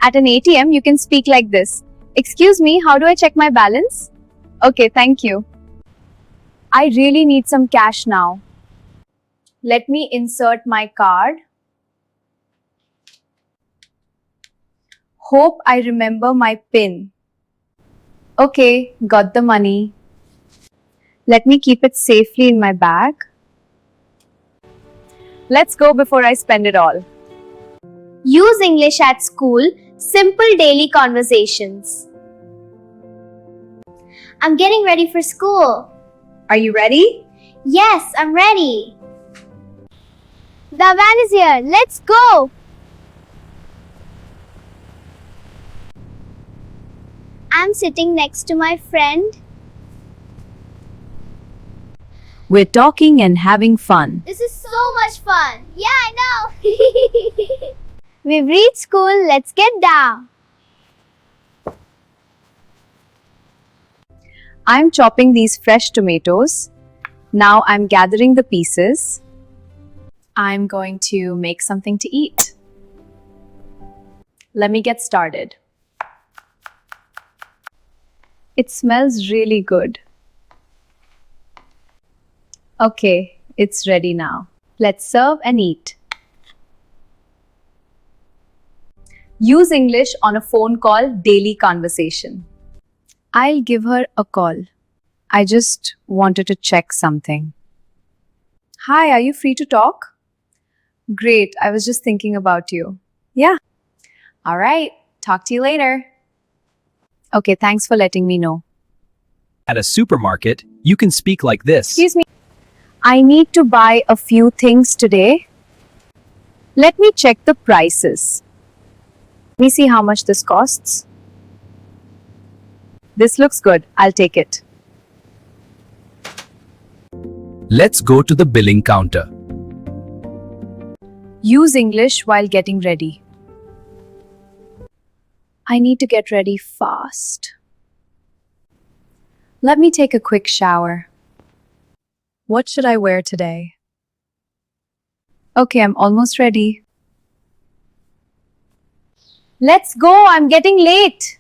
At an ATM, you can speak like this. Excuse me, how do I check my balance? Okay, thank you. I really need some cash now. Let me insert my card. Hope I remember my PIN. Okay, got the money. Let me keep it safely in my bag. Let's go before I spend it all. Use English at school. Simple daily conversations. I'm getting ready for school. Are you ready? Yes, I'm ready. The van is here. Let's go. I'm sitting next to my friend. We're talking and having fun. This is so much fun. Yeah, I know. We've reached school. Let's get down. I'm chopping these fresh tomatoes. Now I'm gathering the pieces. I'm going to make something to eat. Let me get started. It smells really good. Okay, it's ready now. Let's serve and eat. Use English on a phone call daily conversation. I'll give her a call. I just wanted to check something. Hi, are you free to talk? Great, I was just thinking about you. Yeah. All right, talk to you later. Okay, thanks for letting me know. At a supermarket, you can speak like this. Excuse me. I need to buy a few things today. Let me check the prices. Let me see how much this costs. This looks good. I'll take it. Let's go to the billing counter. Use English while getting ready. I need to get ready fast. Let me take a quick shower. What should I wear today? Okay, I'm almost ready. Let's go, I'm getting late.